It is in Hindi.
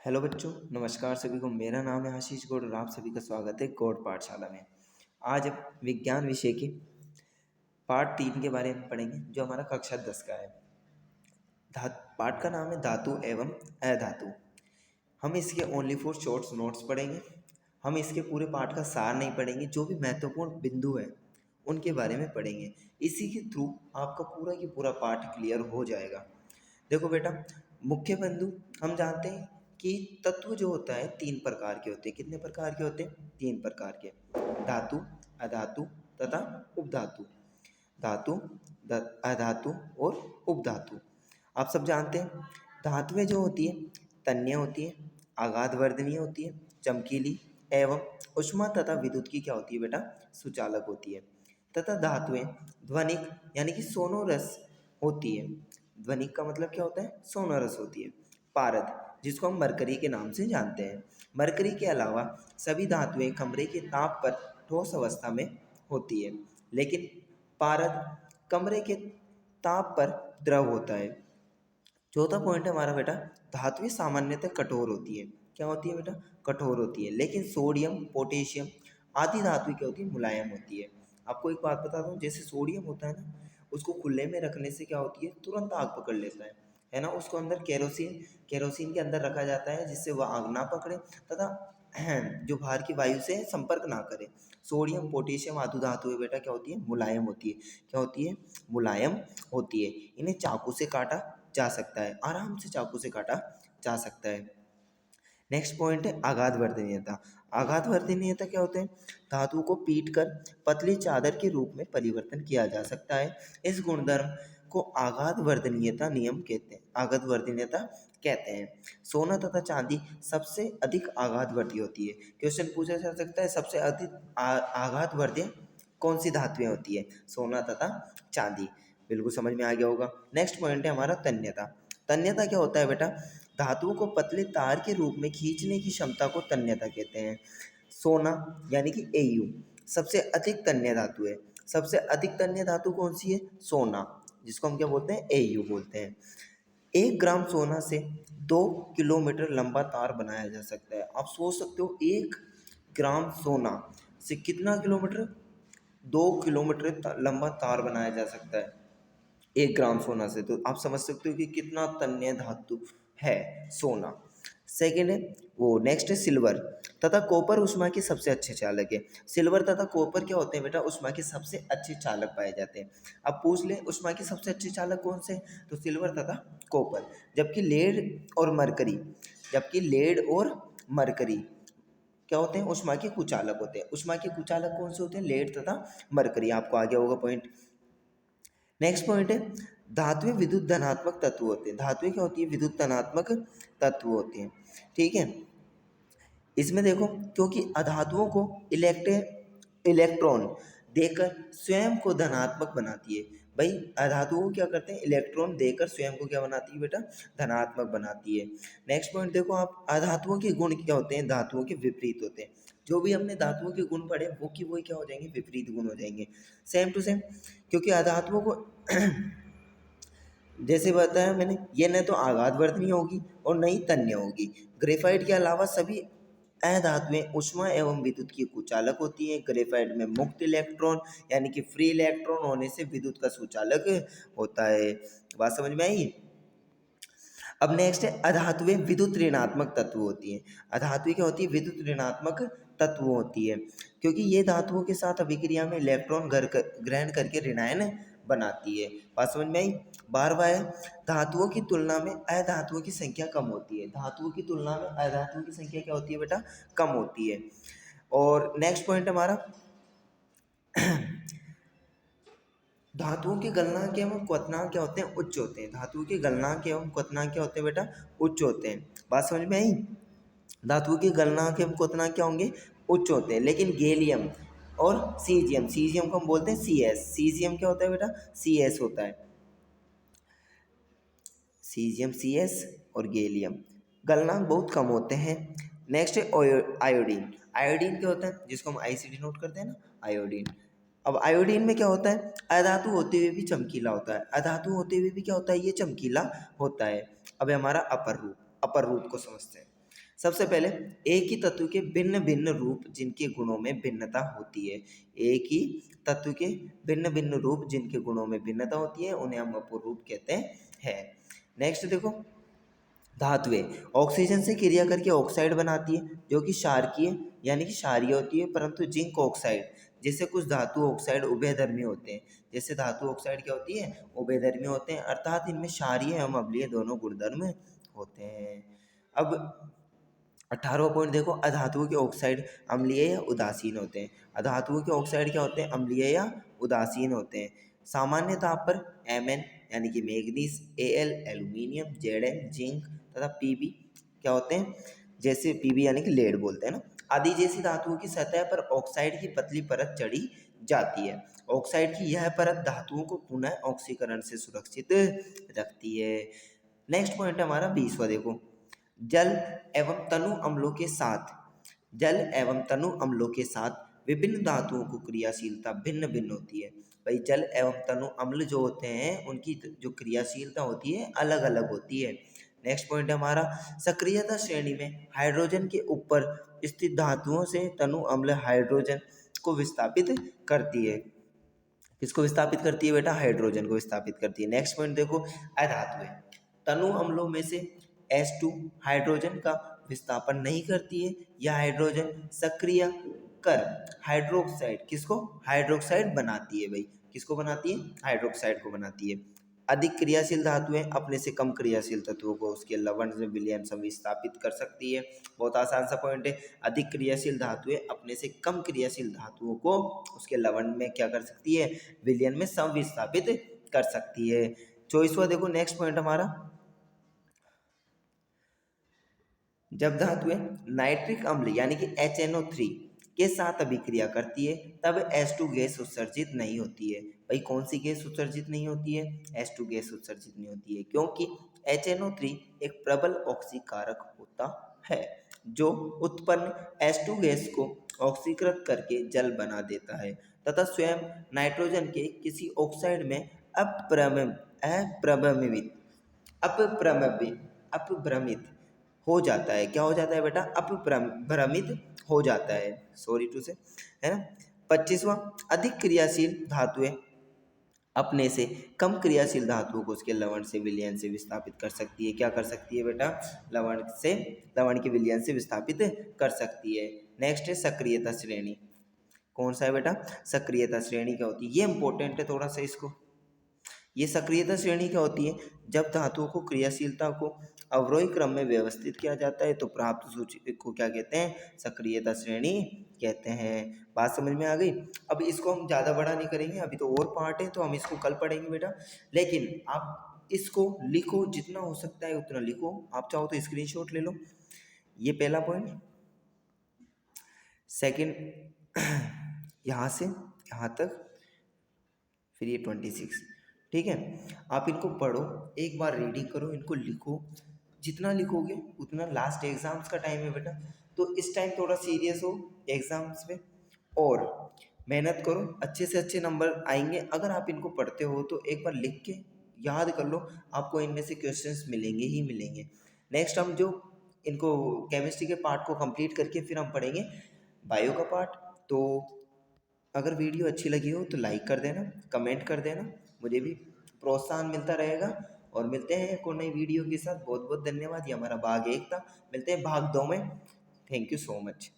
हेलो बच्चों, नमस्कार सभी को। मेरा नाम है आशीष गौड़ और आप सभी का स्वागत है गौड़ पाठशाला में। आज हम विज्ञान विषय के पाठ 3 के बारे में पढ़ेंगे, जो हमारा कक्षा 10 का है। पाठ का नाम है धातु एवं अधातु। हम इसके ओनली फॉर शॉर्ट्स नोट्स पढ़ेंगे। हम इसके पूरे पाठ का सार नहीं पढ़ेंगे, जो भी महत्वपूर्ण बिंदु है उनके बारे में पढ़ेंगे। इसी के थ्रू आपका पूरा की पूरा पाठ क्लियर हो जाएगा। देखो बेटा, मुख्य बिंदु हम जानते हैं कि तत्व जो होता है 3 प्रकार के होते हैं। कितने प्रकार के होते हैं? 3 प्रकार के। धातु, अधातु तथा उपधातु। धातु, अधातु और उपधातु। आप सब जानते हैं धातुएं जो होती है तन्य होती है, आघातवर्धनीय होती है, चमकीली एवं ऊष्मा तथा विद्युत की क्या होती है बेटा? सुचालक होती है। तथा धातुएं ध्वनिक यानी कि सोनोरस होती है। ध्वनिक का मतलब क्या होता है? सोनोरस होती है। पारद, जिसको हम मरकरी के नाम से जानते हैं। मरकरी के अलावा सभी धातुएं कमरे के ताप पर ठोस अवस्था में होती है, लेकिन पारद कमरे के ताप पर द्रव होता है। चौथा पॉइंट है हमारा बेटा, धातुएं सामान्यतः कठोर होती है। क्या होती है बेटा? कठोर होती है। लेकिन सोडियम, पोटेशियम आदि धातुएं क्या होती है? मुलायम होती है। आपको एक बात बता दूं, जैसे सोडियम होता है ना, उसको खुले में रखने से क्या होती है? तुरंत आग पकड़ लेता है ना। उसको अंदर केरोसिन के अंदर रखा जाता है, जिससे वह आग ना पकड़े तथा जो बाहर की वायु से संपर्क ना करे। सोडियम, पोटेशियम आदि धातुएं बेटा क्या होती है? मुलायम होती है। क्या होती है? मुलायम होती है। इन्हें चाकू से काटा जा सकता है, आराम से चाकू से काटा जा सकता है। नेक्स्ट पॉइंट है आघातवर्धनीयता। आघातवर्धनीयता क्या होते हैं? धातु को पीट कर पतली चादर के रूप में परिवर्तन किया जा सकता है। इस गुणधर्म को आघातवर्धनीयता नियम कहते हैं, आघातवर्धनीयता कहते हैं। सोना तथा चांदी सबसे अधिक आघातवर्धी होती है। क्वेश्चन पूछा जा सकता है, सबसे अधिक आघातवर्धी कौन सी धातुएं होती है? सोना तथा चांदी। बिल्कुल समझ में आ गया होगा। नेक्स्ट पॉइंट है हमारा तन्यता। तन्यता क्या होता है बेटा? धातुओं को पतले तार के रूप में खींचने की क्षमता को तन्यता कहते हैं। सोना यानी कि Au सबसे अधिक तन्य धातु है। सबसे अधिक तन्य धातु कौन सी है? सोना, जिसको हम क्या बोलते हैं? Au बोलते हैं। 1 ग्राम सोना से 2 किलोमीटर लंबा तार बनाया जा सकता है। आप सोच सकते हो, 1 ग्राम सोना से कितना किलोमीटर? 2 किलोमीटर लंबा तार बनाया जा सकता है 1 ग्राम सोना से। तो आप समझ सकते हो कि कितना तन्य धातु है सोना। सेकेंड है वो, नेक्स्ट है सिल्वर तथा कॉपर ऊष्मा के सबसे अच्छे चालक है। सिल्वर तथा कॉपर क्या होते हैं बेटा? ऊष्मा के सबसे अच्छे चालक पाए जाते हैं। अब पूछ ले ऊष्मा के सबसे अच्छे चालक कौन से? तो सिल्वर तथा कॉपर। जबकि लेड और मरकरी क्या होते हैं? ऊष्मा के कुचालक होते हैं। ऊष्मा के कुचालक कौन से होते हैं? लेड तथा मरकरी। आपको आ गया होगा पॉइंट। नेक्स्ट पॉइंट है धातुएं विद्युत धनात्मक तत्व होते हैं। धातुएं क्या होती है? विद्युत धनात्मक तत्व होते हैं। ठीक है, इसमें देखो, क्योंकि अधातुओं को इलेक्ट्रॉन देकर स्वयं को धनात्मक बनाती है। भाई, अधातुओं को क्या करते हैं? इलेक्ट्रॉन देकर स्वयं को क्या बनाती है बेटा? धनात्मक बनाती है। नेक्स्ट पॉइंट देखो आप, अधातुओं के गुण क्या होते हैं? धातुओं के विपरीत होते हैं। जो भी हमने धातुओं के गुण पढ़े वो की वही क्या हो जाएंगे? विपरीत गुण हो जाएंगे। सेम टू सेम, क्योंकि अधातुओं को जैसे बताया मैंने, ये न तो आघातवर्धनीय होगी और न ही तन्य होगी। ग्रेफाइट के अलावा सभी अधातुएं ऊष्मा एवं विद्युत की कुचालक होती हैं। ग्रेफाइट में मुक्त इलेक्ट्रॉन यानी कि फ्री इलेक्ट्रॉन होने से विद्युत का सुचालक होता है। बात समझ में आई? अब नेक्स्ट है अधातुएं विद्युत ऋणात्मक तत्व होती हैं। अधातुएं क्या होती है? विद्युत ऋणात्मक तत्व होती है, क्योंकि ये धातुओं के साथ अभिक्रिया में इलेक्ट्रॉन ग्रहण करके ऋणायन बनाती है। बात समझ में आई? 12वां है धातुओं की तुलना में अधातुओं की संख्या कम होती है। धातुओं की तुलना में अधातुओं की संख्या क्या होती है बेटा? कम होती है। और नेक्स्ट पॉइंट हमारा धातुओं के गलनांक एवं क्वथनांक क्या होते हैं? उच्च होते हैं। धातुओं के गलनांक एवं क्वथनांक क्या होते हैं बेटा? उच्च होते हैं। बात समझ में आई? धातुओं के गलनांक एवं क्वथनांक क्या होंगे? उच्च होते हैं। लेकिन गैलियम और सीजियम को हम बोलते हैं Cs। सीजियम क्या होता है बेटा? Cs होता है। सीजियम Cs और गैलियम गलनांक बहुत कम होते हैं। नेक्स्ट है आयोडीन। आयोडीन क्या होता है? जिसको हम ICD नोट करते हैं ना, आयोडीन। अब आयोडीन में क्या होता है? अधातु होते हुए भी चमकीला होता है। अधातु होते हुए भी क्या होता है? ये चमकीला होता है। अब हमारा अपर रूप को समझते हैं। सबसे पहले, एक ही तत्व के भिन्न भिन्न रूप जिनके गुणों में भिन्नता होती है। एक ही तत्व के भिन्न भिन्न रूप जिनके गुणों में भिन्नता होती है उन्हें हम अपूर्ण कहते हैं। नेक्स्ट देखो, धातुएं ऑक्सीजन से क्रिया करके ऑक्साइड बनाती है जो कि क्षारकीय यानी कि क्षारीय होती है, परंतु जिंक ऑक्साइड जैसे कुछ धातु ऑक्साइड उभयधर्मी होते हैं। जैसे धातु ऑक्साइड क्या होती है, उभयधर्मी होते हैं, अर्थात इनमें क्षारीय एवं अम्लीय दोनों गुणधर्म होते हैं। अब 18वां पॉइंट देखो, अधातुओं के ऑक्साइड अम्लीय या उदासीन होते हैं। अधातुओं के ऑक्साइड क्या होते हैं, अम्लीय या उदासीन होते हैं। सामान्य ताप पर Mn यानी कि manganese, Al aluminium, Zn zinc तथा Pb क्या होते हैं, जैसे Pb यानी कि लेड बोलते हैं ना, आदि जैसी धातुओं की सतह पर ऑक्साइड की पतली परत चढ़ी जाती है। ऑक्साइड की यह परत धातुओं को पुनः ऑक्सीकरण से सुरक्षित रखती है। नेक्स्ट पॉइंट है हमारा 20वां, देखो, जल एवं तनु अम्लों के साथ जल एवं तनु अम्लों के साथ विभिन्न धातुओं को क्रियाशीलता भिन्न भिन्न होती है। भाई जल एवं तनु अम्ल जो होते हैं उनकी जो क्रियाशीलता होती है अलग अलग होती है। नेक्स्ट पॉइंट है हमारा, सक्रियता श्रेणी में हाइड्रोजन के ऊपर स्थित धातुओं से तनु अम्ल हाइड्रोजन को विस्थापित करती है। किसको विस्थापित करती है बेटा, हाइड्रोजन को विस्थापित करती है। नेक्स्ट पॉइंट देखो, अधातुएं तनु अम्लों में से H2 हाइड्रोजन का विस्थापन नहीं करती है। यह हाइड्रोजन सक्रिय कर हाइड्रोक्साइड, किसको, हाइड्रोक्साइड बनाती है। भाई किसको बनाती है, हाइड्रोक्साइड को बनाती है। अधिक क्रियाशील धातुएं अपने से कम क्रियाशील तत्वों को उसके लवण में विलयन से विस्थापित कर सकती है। बहुत आसान सा पॉइंट है, अधिक क्रियाशील धातुएं अपने से कम क्रियाशील धातुओं को उसके लवण में क्या कर सकती है, विलयन में संविस्थापित कर सकती है। 24वां देखो, नेक्स्ट पॉइंट हमारा, जब धातुएं नाइट्रिक अम्ल यानी कि HNO3 के साथ अभिक्रिया करती है तब H2 गैस उत्सर्जित नहीं होती है। भाई कौन सी गैस उत्सर्जित नहीं होती है, H2 गैस उत्सर्जित नहीं होती है, क्योंकि HNO3 एक प्रबल ऑक्सीकारक होता है जो उत्पन्न H2 गैस को ऑक्सीकृत करके जल बना देता है तथा स्वयं नाइट्रोजन के किसी ऑक्साइड में अप्रभमित अपभ्रमित हो जाता है। क्या हो जाता है बेटा, अपभ्रमित हो जाता है, सॉरी टू से, है ना। 25वां, अधिक क्रियाशील धातुएं अपने से कम क्रियाशील धातुओं को उसके लवण से विलयन से विस्थापित कर सकती है। क्या कर सकती है बेटा, लवण के विलयन से विस्थापित कर सकती है। नेक्स्ट है सक्रियता श्रेणी। कौन सा है बेटा, सक्रियता श्रेणी क्या होती है, ये इंपॉर्टेंट है थोड़ा सा इसको। ये सक्रियता श्रेणी क्या होती है, जब धातुओं को क्रियाशीलता को अवरोही क्रम में व्यवस्थित किया जाता है तो प्राप्त सूची को क्या कहते हैं, सक्रियता श्रेणी कहते हैं। बात समझ में आ गई। अब इसको हम ज़्यादा बड़ा नहीं करेंगे, अभी तो और पार्ट है तो हम इसको कल पढ़ेंगे बेटा, लेकिन आप इसको लिखो, जितना हो सकता है उतना लिखो। आप चाहो तो स्क्रीनशॉट ले लो। ये पहला पॉइंट, सेकंड यहाँ से यहाँ तक, फिर ये 26, ठीक है। आप इनको पढ़ो, एक बार रीडिंग करो, इनको लिखो, जितना लिखोगे उतना लास्ट एग्जाम्स का टाइम है बेटा, तो इस टाइम थोड़ा सीरियस हो एग्जाम्स में और मेहनत करो, अच्छे से अच्छे नंबर आएंगे। अगर आप इनको पढ़ते हो तो एक बार लिख के याद कर लो, आपको इनमें से क्वेश्चंस मिलेंगे ही मिलेंगे। नेक्स्ट हम जो इनको केमिस्ट्री के पार्ट को कंप्लीट करके फिर हम पढ़ेंगे बायो का पार्ट। तो अगर वीडियो अच्छी लगी हो तो लाइक कर देना, कमेंट कर देना, मुझे भी प्रोत्साहन मिलता रहेगा। और मिलते हैं एक और नई वीडियो के साथ। बहुत बहुत धन्यवाद। ये हमारा भाग 1 था, मिलते हैं भाग 2 में। Thank you so much.